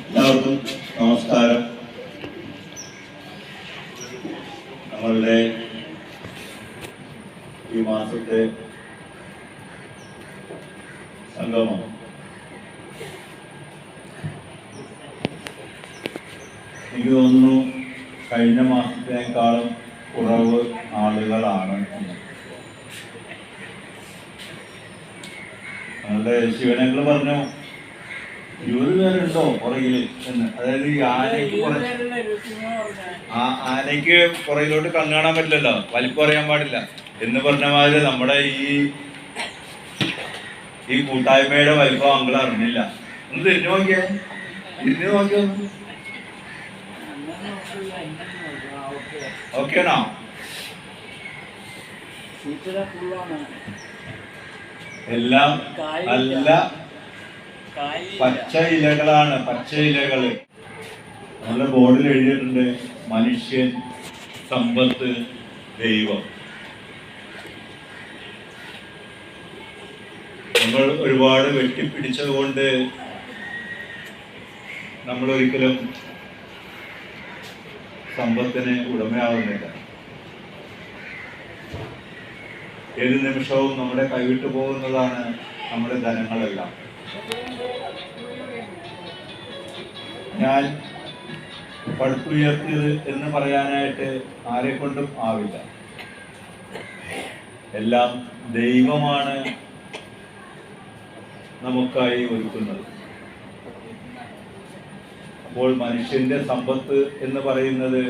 എല്ലാവർക്കും നമസ്കാരം. നമ്മളുടെ ഈ മാസത്തെ സംഗമം എനിക്ക് തോന്നുന്നു കഴിഞ്ഞ മാസത്തിനേക്കാളും കുറവ് ആളുകളാണ്. നമ്മളുടെ ശിവനങ്ങൾ പറഞ്ഞു 20 പേരുണ്ടോ പുറകില് എന്ന്. അതായത് ഈ ആനയ്ക്ക് പുറകിലോട്ട് കണ്ണു കാണാൻ പറ്റില്ലല്ലോ, വലിപ്പം അറിയാൻ പാടില്ല എന്ന് പറഞ്ഞ മാതിരി നമ്മുടെ ഈ കൂട്ടായ്മയുടെ വലിപ്പം അങ്കിൾ അറിഞ്ഞില്ല. ഒന്ന് തിരിഞ്ഞു നോക്കിയേ, ഓക്കെയാണോ? എല്ലാം നല്ല പച്ച ഇലകളാണ്, പച്ച ഇലകള്. നമ്മുടെ ബോർഡിൽ എഴുതിയിട്ടുണ്ട് മനുഷ്യൻ, സമ്പത്ത്, ദൈവം. നമ്മൾ ഒരുപാട് വെട്ടിപ്പിടിച്ചത് കൊണ്ട് നമ്മൾ ഒരിക്കലും സമ്പത്തിന് ഉടമയാവുന്നില്ല. ഏത് നിമിഷവും നമ്മുടെ കൈവിട്ടു പോകുന്നതാണ് നമ്മുടെ ധനങ്ങളെല്ലാം. ഞാൻ പടുത്തുയർത്തിയത് എന്ന് പറയാനായിട്ട് ആരെ കൊണ്ടും ആവില്ല. എല്ലാം ദൈവമാണ് നമുക്കായി ഒരുക്കുന്നത്. അപ്പോൾ മനുഷ്യന്റെ സമ്പത്ത് എന്ന് പറയുന്നത്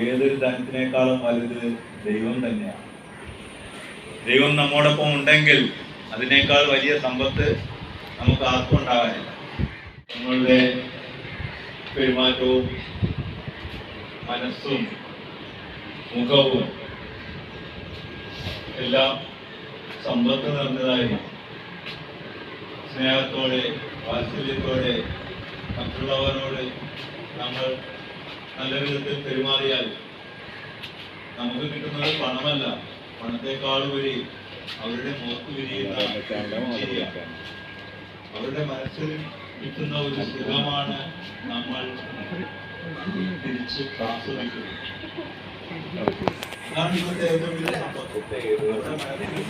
ഏതൊരു ധനത്തിനേക്കാളും വലുത് ദൈവം തന്നെയാണ്. ദൈവം നമ്മോടൊപ്പം ഉണ്ടെങ്കിൽ അതിനേക്കാൾ വലിയ സമ്പത്ത് നമുക്ക് ആർക്കും ഉണ്ടാകാനില്ല. നമ്മളുടെ പെരുമാറ്റവും മനസ്സും മുഖവും എല്ലാം സമ്പത്ത് നിറഞ്ഞതായിരുന്നു. സ്നേഹത്തോടെ, വാത്സല്യത്തോടെ മറ്റുള്ളവരോട് നമ്മൾ നല്ല വിധത്തിൽ പെരുമാറിയാൽ നമുക്ക് കിട്ടുന്നത് പണമല്ല, പണത്തെക്കാളുപരി അവരുടെ മുഖത്ത് വിരിയുന്ന അവരുടെ മനസ്സിൽ കിട്ടുന്ന ഒരു സുഖമാണ് നമ്മൾ തിരിച്ച് ആസ്വദിക്കുന്നത്. അതാണ് ഇന്നത്തെ ഏറ്റവും വലിയ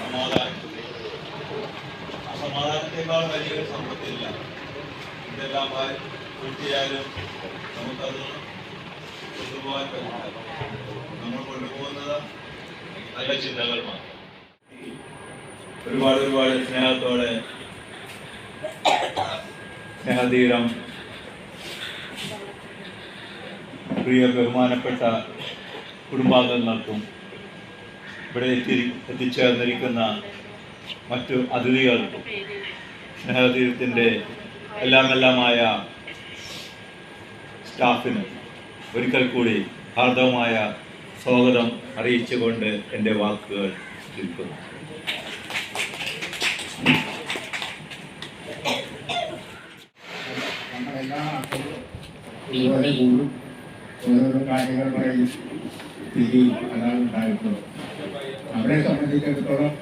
സമാധാനം. സമാധാനത്തെക്കാൾ വലിയൊരു സമ്പത്തില്ല. ഇതെല്ലാം കൂട്ടിയാലും നമുക്കത് കൊണ്ടുപോകാൻ പറ്റില്ല. നമ്മൾ കൊണ്ടുപോകുന്നത് നല്ല ചിന്തകൾ മാത്രം. ഒരുപാട് സ്നേഹത്തോടെ സ്നേഹതീരം പ്രിയ ബഹുമാനപ്പെട്ട കുടുംബാംഗങ്ങൾക്കും ഇവിടെ എത്തിച്ചേർന്നിരിക്കുന്ന മറ്റു അതിഥികൾക്കും സ്നേഹതീരത്തിൻ്റെ എല്ലാമായ സ്റ്റാഫിനും ഒരിക്കൽ കൂടി ഹാർദവമായ സ്വാഗതം അറിയിച്ചുകൊണ്ട് എൻ്റെ വാക്കുകൾ ചുരുക്കുന്നു. ഓരോരോ കാര്യങ്ങൾ പറയും സ്ഥിതി അതാണ് ഉണ്ടായിട്ടുള്ളത്. അവരെ സംബന്ധിച്ചിടത്തോളം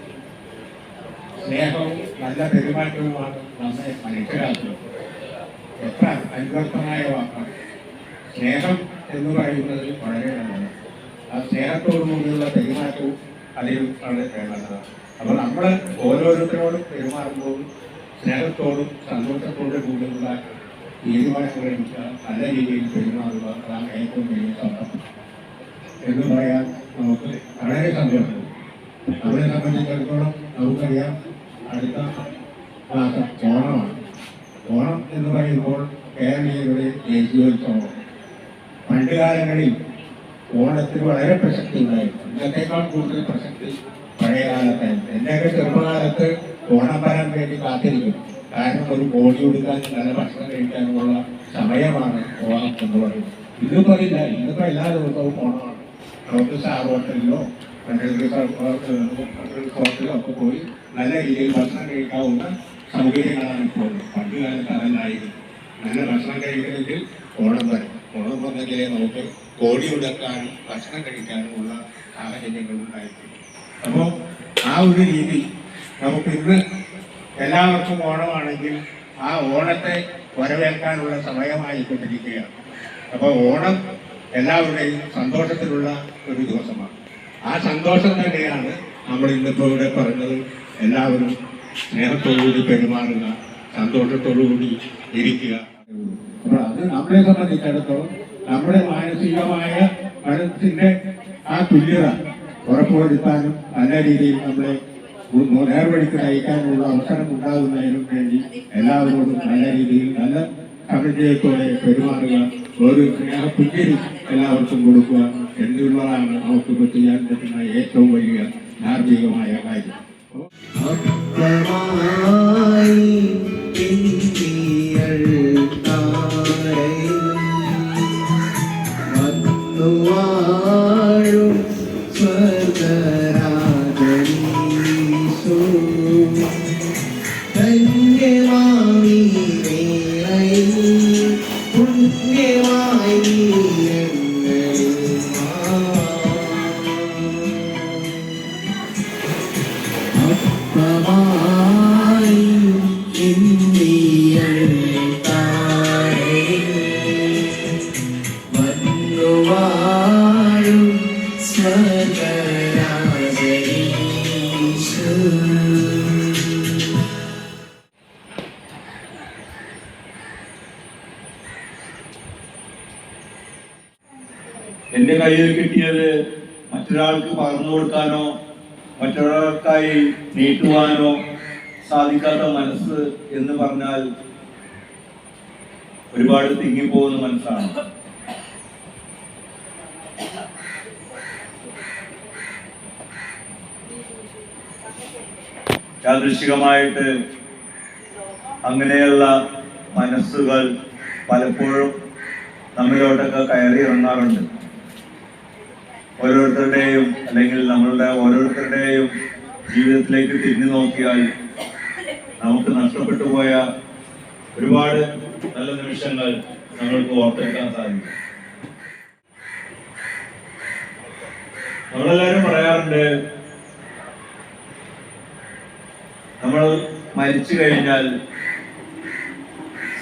സ്നേഹവും നല്ല പെരുമാറ്റവുമാണ് നമ്മെ മനുഷ്യരാക്കുന്നത്. എത്ര അനുവർത്തമായ വാക്കാണ് സ്നേഹം എന്ന് പറയുന്നത്. വളരെ നല്ലതാണ്. ആ സ്നേഹത്തോടുകൂടിയുള്ള പെരുമാറ്റവും അതിൽ വളരെ വേണ്ടതാണ്. അപ്പോൾ നമ്മൾ ഓരോരുത്തരോടും പെരുമാറുമ്പോഴും സ്നേഹത്തോടും സന്തോഷത്തോടും കൂടിയുള്ള തീരുമാനങ്ങൾ എടുക്കുക, നല്ല രീതിയിൽ പെരുമാറുക, അതാണ് ഏറ്റവും വലിയ സന്തോഷം എന്ന് പറയാൻ നമുക്ക് വളരെ സന്തോഷമുണ്ട്. അവരെ സംബന്ധിച്ചിടത്തോളം നമുക്കറിയാം അടുത്ത മാസം ഓണമാണ്. ഓണം എന്ന് പറയുമ്പോൾ കേരളീയരുടെ ദേശീയോത്സവം. പണ്ട് കാലങ്ങളിൽ ഓണത്തിന് വളരെ പ്രസക്തി ഉണ്ടായിരുന്നു. ഇന്നത്തേക്കാൾ കൂടുതൽ പ്രസക്തി പഴയ കാലത്തായിരുന്നു. എൻ്റെയൊക്കെ ചെറുപ്പകാലത്ത് ഓണം വരാൻ വേണ്ടി കാത്തിരിക്കും. കാരണം ഒരു കോടി കൊടുക്കാനും നല്ല ഭക്ഷണം കഴിക്കാനുമുള്ള സമയമാണ് ഓണം എന്ന് പറയുന്നത്. ഇന്നിപ്പോൾ ഇല്ല. ഇന്നിപ്പോൾ എല്ലാ ദിവസവും ഓണമാണ്. നമുക്ക് സ്റ്റാർ ഹോട്ടലിലോ റിസോർട്ടിലോ ഒക്കെ പോയി നല്ല രീതിയിൽ ഭക്ഷണം കഴിക്കാവുന്ന സൗകര്യങ്ങളാണ് ഇപ്പോൾ. പണ്ട് കാലത്ത് അതല്ലായിരുന്നു. നല്ല ഭക്ഷണം കഴിക്കണമെങ്കിൽ ഓണം വരും. ഓണം വന്നെങ്കിലേ നമുക്ക് കോടി കൊടുക്കാനും ഭക്ഷണം കഴിക്കാനുമുള്ള സാഹചര്യങ്ങൾ ഉണ്ടായിട്ടുണ്ട്. അപ്പോൾ ആ ഒരു രീതി നമുക്ക് ഇന്ന് എല്ലാവർക്കും ഓണമാണെങ്കിൽ ആ ഓണത്തെ വരവേൽക്കാനുള്ള സമയമായിക്കൊണ്ടിരിക്കുകയാണ്. അപ്പോൾ ഓണം എല്ലാവരുടെയും സന്തോഷത്തിലുള്ള ഒരു ദിവസമാണ്. ആ സന്തോഷം തന്നെയാണ് നമ്മൾ ഇന്നിപ്പോൾ ഇവിടെ പറഞ്ഞത്. എല്ലാവരും സ്നേഹത്തോടുകൂടി പെരുമാറുക, സന്തോഷത്തോടുകൂടി ഇരിക്കുക. അപ്പോൾ അത് നമ്മളെ സംബന്ധിച്ചിടത്തോളം നമ്മുടെ മാനസികമായ മനസ്സിന്റെ ആ തുല്യത ഉറപ്പുവരുത്താനും നല്ല രീതിയിൽ നമ്മളെ നേർവഴിക്ക് നയിക്കാനുള്ള അവസരം ഉണ്ടാകുന്നതിനും വേണ്ടി എല്ലാവരോടും നല്ല രീതിയിൽ നല്ല സമന്വയത്തോടെ പെരുമാറുക, ഒരു സ്നേഹപുഞ്ചിരി എല്ലാവർക്കും കൊടുക്കുക എന്നുള്ളതാണ് നമുക്കിപ്പോൾ ചെയ്യാൻ പറ്റുന്ന ഏറ്റവും വലിയ ധാർമ്മികമായ കാര്യം. എന്റെ കയ്യിൽ കിട്ടിയത് മറ്റൊരാൾക്ക് പകർന്നു കൊടുക്കാനോ മറ്റൊരാൾക്കായി നീട്ടുവാനോ സാധിക്കാത്ത മനസ്സ് എന്ന് പറഞ്ഞാൽ ഒരുപാട് തിങ്ങിപ്പോകുന്ന മനസ്സാണ്. യാദൃശ്ചികമായിട്ട് അങ്ങനെയുള്ള മനസ്സുകൾ പലപ്പോഴും നമ്മിലോട്ടൊക്കെ കയറി ഇറങ്ങാറുണ്ട്. ഓരോരുത്തരുടെയും അല്ലെങ്കിൽ നമ്മളുടെ ഓരോരുത്തരുടെയും ജീവിതത്തിലേക്ക് തിരിഞ്ഞു നോക്കിയാൽ നമുക്ക് നഷ്ടപ്പെട്ടു പോയ ഒരുപാട് നല്ല നിമിഷങ്ങൾ നമ്മൾക്ക് ഓർത്തെടുക്കാൻ സാധിക്കും. നമ്മളെല്ലാവരും പറയാറുണ്ട്, നമ്മൾ മരിച്ചു കഴിഞ്ഞാൽ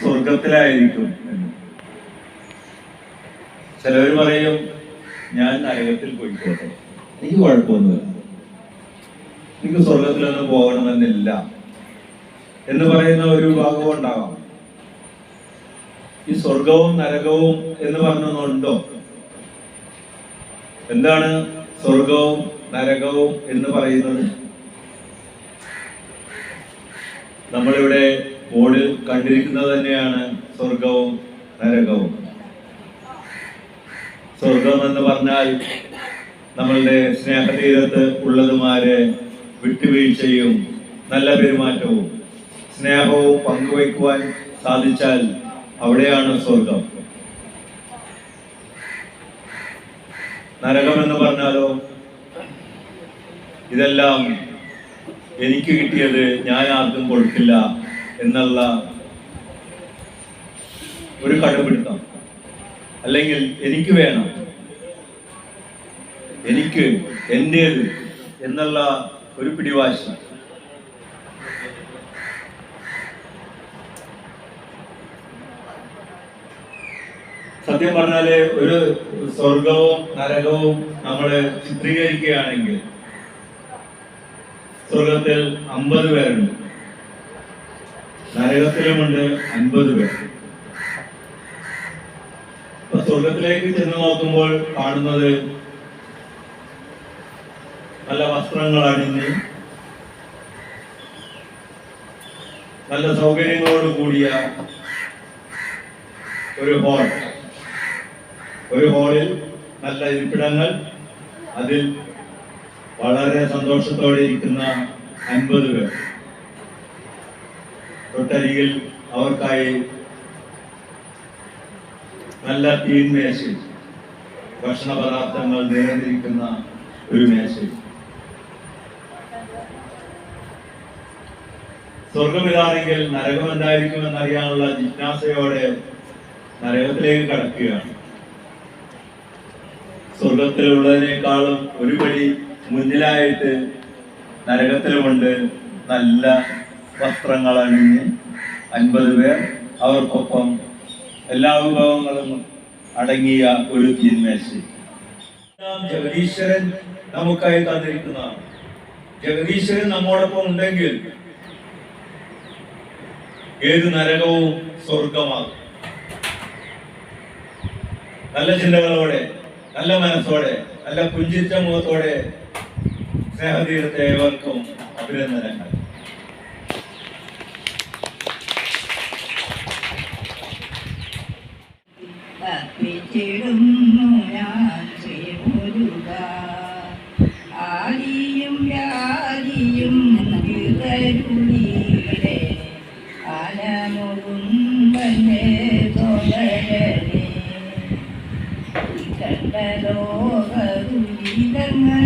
സ്വർഗത്തിലായിരിക്കും എന്ന്. ചിലവർ പറയും, ഞാൻ നരകത്തിൽ പോയിക്കോട്ടെ, എനിക്ക് കുഴപ്പമൊന്നുമില്ല, എനിക്ക് സ്വർഗത്തിലൊന്നും പോകണമെന്നില്ല എന്ന് പറയുന്ന ഒരു ഭാഗവും ഉണ്ടാവാം. ഈ സ്വർഗവും നരകവും എന്ന് പറഞ്ഞൊന്നുണ്ടോ? എന്താണ് സ്വർഗവും നരകവും എന്ന് പറയുന്നത്? നമ്മളിവിടെ ബോർഡിൽ കണ്ടിരിക്കുന്നത് തന്നെയാണ് സ്വർഗവും നരകവും. സ്വർഗം എന്ന് പറഞ്ഞാൽ നമ്മളുടെ സ്നേഹതീരത്ത് ഉള്ളതുമാരെ വിട്ടുവീഴ്ചയും നല്ല പെരുമാറ്റവും സ്നേഹവും പങ്കുവയ്ക്കുവാൻ സാധിച്ചാൽ അവിടെയാണ് സ്വർഗം. നരകം എന്ന് പറഞ്ഞാലോ, ഇതെല്ലാം എനിക്ക് കിട്ടിയത് ഞാൻ ആർക്കും കൊടുക്കില്ല എന്നുള്ള ഒരു കടുപിടുത്തം, അല്ലെങ്കിൽ എനിക്ക് വേണം, എനിക്ക് എന്റേത് എന്നുള്ള ഒരു പിടിവാശി. സത്യം പറഞ്ഞാല് ഒരു സ്വർഗവും നരകവും നമ്മള് ചിത്രീകരിക്കുകയാണെങ്കിൽ സ്വർഗത്തിൽ 50 പേരുണ്ട്, നരകത്തിലുമുണ്ട് 50 പേർ. അപ്പൊ സ്വർഗത്തിലേക്ക് ചെന്ന് നോക്കുമ്പോൾ കാണുന്നത് നല്ല വസ്ത്രങ്ങൾ അണിഞ്ഞ് നല്ല സൗകര്യങ്ങളോട് കൂടിയ ഒരു ഹോൾ, ഒരു ഹാളിൽ നല്ല ഇരിപ്പിടങ്ങൾ, അതിൽ വളരെ സന്തോഷത്തോടെ ഇരിക്കുന്ന 50 പേർ. തൊട്ടരികിൽ അവർക്കായി നല്ല തീൻമേശയിൽ ഭക്ഷണ പദാർത്ഥങ്ങൾ നിറഞ്ഞിരിക്കുന്ന ഒരു മേശയിൽ. സ്വർഗമിതാണെങ്കിൽ നരകം എന്തായിരിക്കുമെന്ന് അറിയാനുള്ള ജിജ്ഞാസയോടെ നരകത്തിലേക്ക് കടക്കുകയാണ്. സ്വർഗത്തിലുള്ളതിനേക്കാളും ഒരുപടി മുന്നിലായിട്ട് നരകത്തിലുമുണ്ട് നല്ല വസ്ത്രങ്ങൾ അണിഞ്ഞ് 50 പേർ, അവർക്കൊപ്പം എല്ലാ വിഭവങ്ങളും അടങ്ങിയ ഒരു തീന്മേശ. ജഗദീശ്വരൻ നമുക്കായി തന്നിരിക്കുന്നതാണ്. ജഗദീശ്വരൻ നമ്മോടൊപ്പം ഉണ്ടെങ്കിൽ ഏത് നരകവും സ്വർഗമാകും. നല്ല ചിന്തകളോടെ, നല്ല മനസ്സോടെ, നല്ല പുഞ്ചിരിച്ച മുഖത്തോടെ സ്നേഹതീരത്തെ ഏവർക്കും അഭിനന്ദനങ്ങൾ. ആദിയും വ്യാധിയും കരുണീരെ ആനമുകുമ്പനെ തോഴരേ കണ്ടലോകരുവിതങ്ങൾ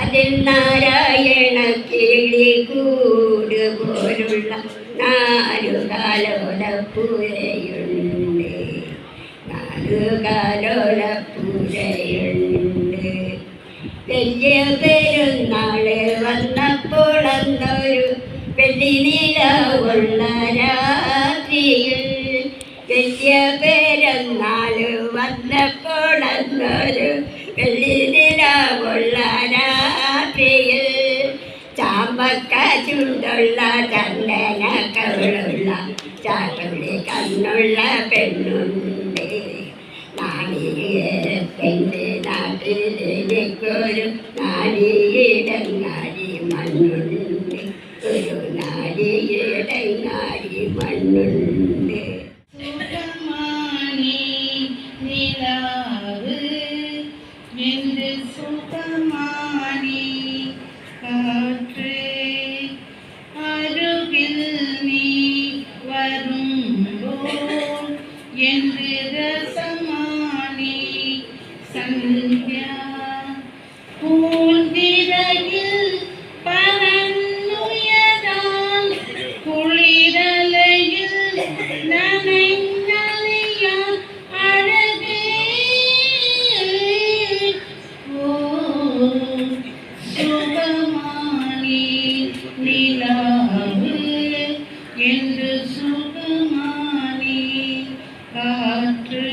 അതിൽ നാരായണ കിളികൂട് പോലുള്ള 4 കാലോലപ്പുരയുണ്ട്. 4 കാലോലപ്പുരയുണ്ട്. വലിയ പെരുന്നാള് വന്നപ്പോൾ അന്നൊരു വെള്ളി നിലവുള്ള രാത്രിയിൽ, വലിയ പെരുന്നാള് വന്നപ്പോൾ അന്നൊരു വെള്ളി നിലവുള്ള രാത്രിയിൽ, ചാമ്പക്ക ചുണ്ടുള്ള ചന്ദന കവിളുള്ള ചാട്ടുള്ളി കണ്ണുള്ള പെണ്ണുണ്ട്. നാളികേരത്തിൻ്റെ നാട്ടിലെനിക്കൊരു നാടിയിടങ്ങാടി മണ്ണുണ്ട്. ഒരു നാടിയിടങ്ങാടി മണ്ണുണ്ട്. സുഖമാണി നിലാവ് എന്ത് സുഖമാണി കാറ്റ്, അരുകിൽ നീ വരുമ്പോൾ എന്ത് രസമാണി സന്ധ്യ, പൂന്തിരയിൽ പറന്നുയരാൻ കുളിരലയിൽ നനഞ്ഞറിയാൻ അഴകേ. ഓ സുഖമാണി നിലാവ് എന്ത് സുഖമാണി കാറ്റ്.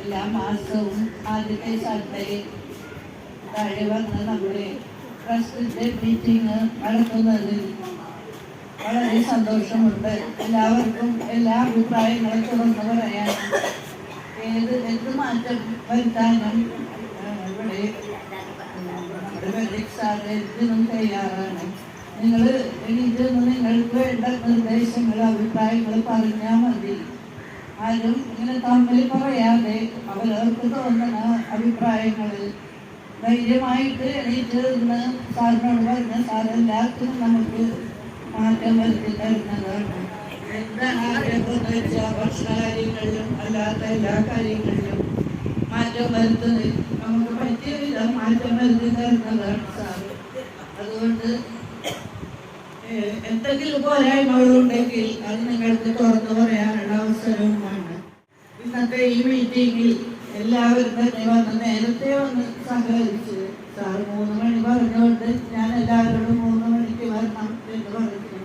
എല്ലാ മാസവും ആദ്യത്തെ സാറ്റർഡേ താഴെ വന്ന് നമ്മുടെ ട്രസ്റ്റിന്റെ മീറ്റിംഗ് നടത്തുന്നതിൽ വളരെ സന്തോഷമുണ്ട്. എല്ലാവർക്കും എല്ലാ അഭിപ്രായങ്ങളും തുറന്നു പറയാനും എന്ത് മാറ്റം വരുത്താനും ഇവിടെ നമ്മുടെ വെല്ലിക് സാറ് എന്തിനും തയ്യാറാണ്. നിങ്ങൾ ഇതൊന്ന് നിങ്ങൾക്ക് വേണ്ട നിർദ്ദേശങ്ങൾ അഭിപ്രായങ്ങൾ പറഞ്ഞാൽ മതി. ആരും ഇങ്ങനെ തമ്മിൽ പറയാതെ അവരവർക്ക് തോന്നുന്ന അഭിപ്രായങ്ങൾ ധൈര്യമായിട്ട് എണീറ്റ് നിന്ന് സാറിനോട് പറഞ്ഞ സാർ എല്ലാത്തിനും നമുക്ക് മാറ്റം വരുത്തി തരുന്നതാണ്. എന്താണ് ആഗ്രഹമെന്ന് വെച്ചാൽ ഭക്ഷണ കാര്യങ്ങളിലും അല്ലാത്ത എല്ലാ കാര്യങ്ങളിലും മാറ്റം വരുത്തുന്നത് നമുക്ക് പറ്റിയ വിധം മാറ്റം വരുത്തി തരുന്നതാണ് സാർ. അതുകൊണ്ട് എന്തെങ്കിലും പോരായ്മകളുണ്ടെങ്കിൽ അത് നിങ്ങൾക്ക് തുറന്നു പറയാനുള്ള അവസരവുമാണ്. ഇന്നത്തെ ഈ മീറ്റിംഗിൽ എല്ലാവരും തന്നെ വന്ന് നേരത്തെ വന്ന് സഹകരിച്ച് സാർ 3 മണി പറഞ്ഞുകൊണ്ട് ഞാൻ എല്ലാവരോടും 3 മണിക്ക് വരണം എന്ന് പറഞ്ഞു.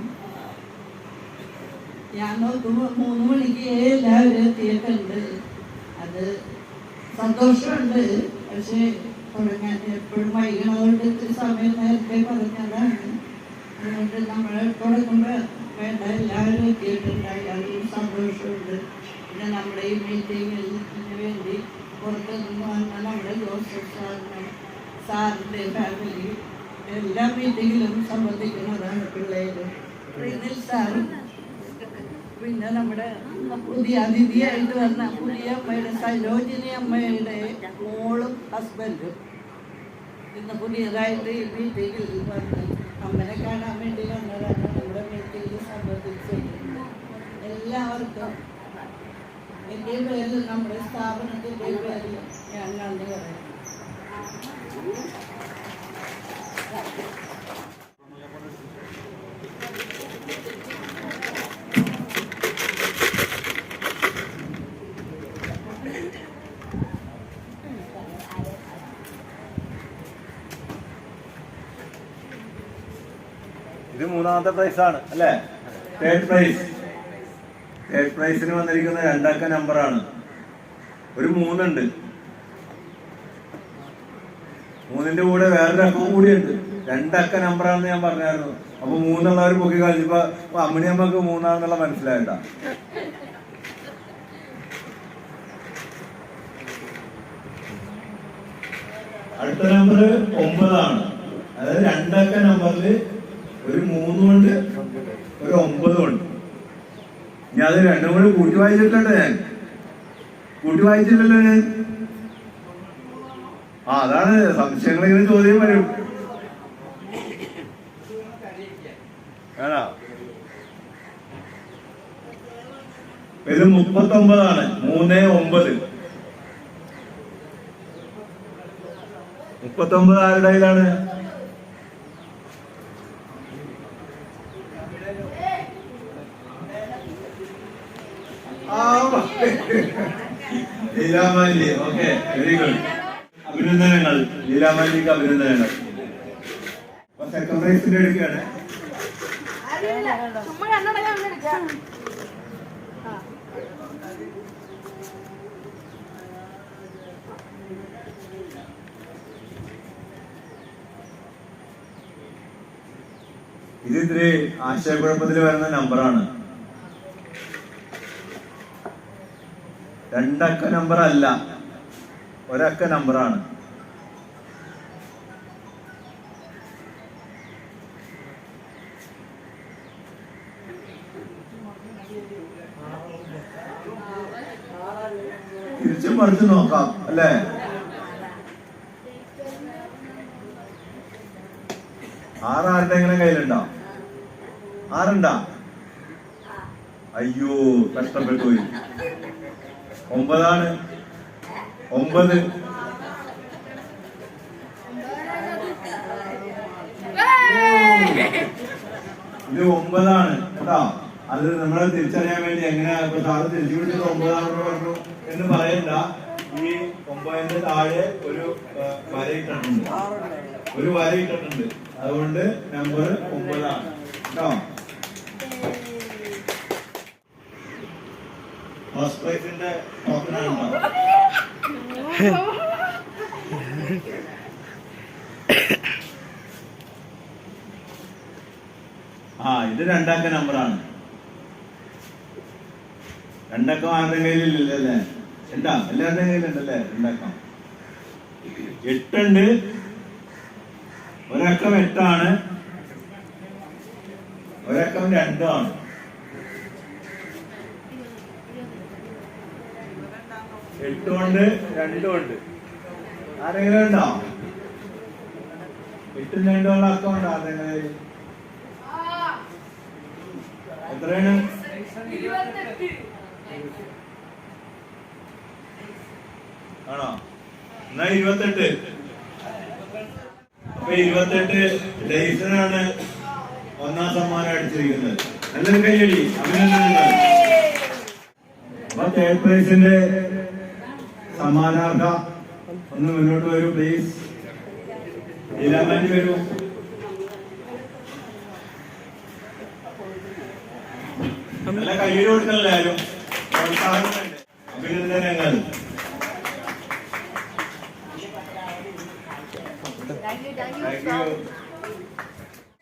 ഞാൻ നോക്കുമ്പോൾ 3 മണിക്ക് എല്ലാവരും എത്തിയിട്ടുണ്ട്. അത് സന്തോഷമുണ്ട്. പക്ഷേ തുടങ്ങാൻ എപ്പോഴും വൈകണതുകൊണ്ട് ഇത്തിരി സമയം നേരത്തെ പറഞ്ഞതാണ്. അതുകൊണ്ട് നമ്മൾ തുടങ്ങുമ്പോൾ വേണ്ട എല്ലാവരും എത്തിയിട്ടുണ്ടായി. അതിലും സന്തോഷമുണ്ട്. പിന്നെ നമ്മുടെ ഈ മീറ്റിങ്ങിന് വേണ്ടി പുറത്തു നിന്ന് വന്ന നമ്മുടെ ജോസഫ് സാറിൻ്റെ ഫാമിലി എല്ലാ മീറ്റിങ്ങിലും സംബന്ധിക്കുന്നതാണ് പിള്ളേർ. റിനിൽ സാറും പിന്നെ നമ്മുടെ പുതിയ അതിഥിയായിട്ട് വന്ന പുതിയ അമ്മയുടെ സരോജിനി അമ്മയുടെ മോളും ഹസ്ബൻഡും ഇന്ന് പുതിയതായിട്ട് ഈ മീറ്റിങ്ങിൽ വന്ന് അമ്മനെ കാണാൻ വേണ്ടി വന്നതാണ്. നമ്മുടെ മീറ്റിങ്ങിൽ സംബന്ധിച്ചിട്ടുണ്ട്. എല്ലാവർക്കും എൻ്റെ പേരിൽ നമ്മുടെ സ്ഥാപനത്തിൻ്റെ പേരിൽ ഞാൻ നന്ദി പറയാം. ഇത് 3ാമത്തെ പ്രൈസാണ് അല്ലേ? തേർഡ് പ്രൈസിന് വന്നിരിക്കുന്ന 2 അക്ക നമ്പറാണ്. ഒരു 3 ഉണ്ട്. 3ന്റെ കൂടെ വേറൊരു അക്കവും കൂടിയുണ്ട്. 2 അക്ക നമ്പറാണെന്ന് ഞാൻ പറഞ്ഞായിരുന്നു. അപ്പൊ 3 പൊക്കി കളിച്ചപ്പോ അമ്മണി അമ്മക്ക് 3 മനസ്സിലായിട്ടാ. അടുത്ത നമ്പർ 9 ആണ്. അതായത് 2 അക്ക നമ്പറിൽ ഒരു 3 ഉണ്ട്, ഒരു 9 ഉണ്ട്. ഞാൻ അത് രണ്ടും കൂടി കൂട്ടി വായിച്ചിട്ടുണ്ട്. കൂട്ടി വായിച്ചില്ലല്ലോ ഞാൻ. അതാണ് സംശയങ്ങൾ ഇങ്ങനെ ചോദ്യം വരും. ഇത് 39 39. 39 ആരുടെ കയ്യിലാണ്? ലീലാമാലി. Okay, very good. അഭിനന്ദനങ്ങൾ ലീലാമാലിക്ക്, അഭിനന്ദനങ്ങൾ. സെക്കൻഡ് പ്രൈസിന്റെ എടുക്കുകയാണ്. ഇത് ഇത്തിരി ആശയക്കുഴപ്പത്തിൽ വരുന്ന നമ്പറാണ്. 2 അക്ക നമ്പർ അല്ല, 1 അക്ക നമ്പറാണ്. തിരിച്ചും മറിച്ച് നോക്കാം അല്ലേ? ആരുടെ എങ്ങനെ കയ്യിലുണ്ടോ? 6 അയ്യോ, കഷ്ടപ്പെട്ടു പോയി. 9 ആണ്. 9 ഇത് 9 ആണ് കേട്ടോ. അത് നമ്മളെ തിരിച്ചറിയാൻ വേണ്ടി എങ്ങനെയാ ഇപ്പൊ സാറ് തിരിച്ചു പിടിച്ചത് 9 പറഞ്ഞു എന്ന് പറയണ്ട. ഈ 9ന്റെ താഴെ ഒരു വര ഇട്ടിട്ടുണ്ട്. അതുകൊണ്ട് നമ്പർ 9 ആണ് കേട്ടോ. ഫസ്റ്റ് പ്രൈസിന്റെ ടോക്കണാണോ? ഇത് 2 അക്ക നമ്പറാണ്. 2 അക്കം ആരുടെ കയ്യിലില്ലല്ലേ? എന്താ എല്ലാവരുടെയും കയ്യിലുണ്ടല്ലേ 2 അക്കം? 8 ഉണ്ട്. 1 അക്കം 8 ആണ്. 1 അക്കം 2 ആണ്. 8 ഉണ്ട്, 2 ഉണ്ട്. ആരെങ്കിലും ഉണ്ടോ? 8ഉം 2ഉം അക്കം ഉണ്ടോ ആരെങ്കിലും? എത്രയാണ്? 28 ആണോ? എന്നാ 28. അപ്പൊ 28 ഡേയ്സനാണ് 1ാം സമ്മാനം അടിച്ചിരിക്കുന്നത്. നല്ലൊരു കയ്യടി, അഭിനന്ദനങ്ങൾ. അപ്പൊ തേർഡ് പ്രൈസിന്റെ സമ്മാനാർഹ ഒന്ന് മുന്നോട്ട് വരൂ പ്ലീസ്. ലീലാമാന്റി വരൂ. നല്ല കയ്യിൽ കൊടുക്കണല്ലോ ആരും. പ്രോത്സാഹനം വേണ്ടേ? അഭിനന്ദനങ്ങൾ.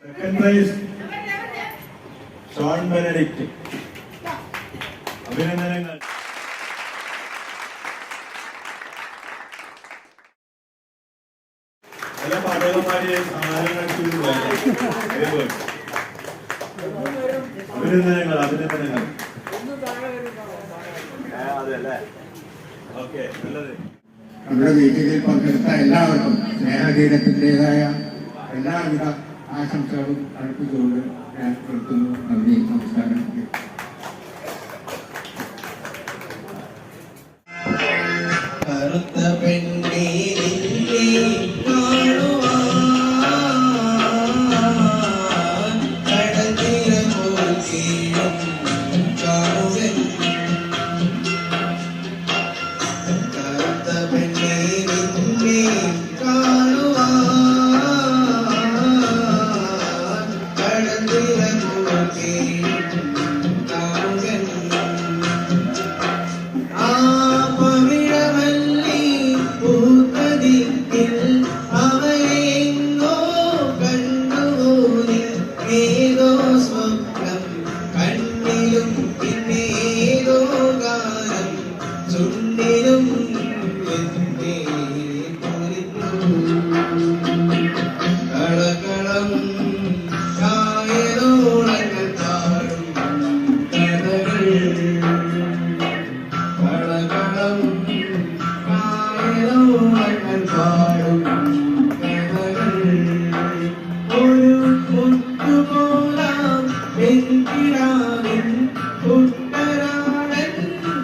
Second prize Sean Benedict. അഭിനന്ദനങ്ങൾ. നല്ല പാഠകന്മാരെ സമ്മാനം അഭിനന്ദനങ്ങൾ. അഭിനന്ദനങ്ങൾ. അതെല്ലേ, ഓക്കെ, നല്ലത്. നമ്മുടെ മീറ്റിംഗിൽ പങ്കെടുത്ത എല്ലാവർക്കും സ്നേഹഗീതത്തിൻ്റെതായ എല്ലാവിധ ആശംസകളും അർപ്പിച്ചുകൊണ്ട് ഞാൻ നിർത്തുന്നു. നന്ദി, നമസ്കാരം. കറുത്ത പെണ്ണേ നിന്നെ കാണുവാൻ കടൽത്തീരം പോൽ തീരം കാണുവൻ. കറുത്ത പെണ്ണേ നിന്നെ കാണുവാൻ കടൽത്തീരം പോൽ തീരം കാണുവൻ. ആ പവിഴവല്ലി പൂത്തതിൽ അവയെങ്ങോ കണ്ടുപോയി. ഏതോ സ്വപ്നം കണ്ണിലും പിന്നേതോ ഗാനം ചുണ്ടിലും എന്നെ കളകളം കായലോളങ്ങൾ താഴും കഥകൾ. കളകളം കായലോളങ്ങൾ പാടും കഥകൾ. ഒരു മുത്തുപോലാം പെൺകിടാവിൻ കുട്ടനാടൻ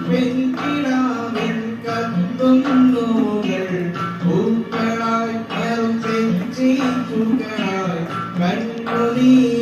പെൺകിടാവിൻ കത്തുന്നോകൾ പൂക്കളായി മറും പെഞ്ചി പൂക്കളായി കണ്ണുനീർ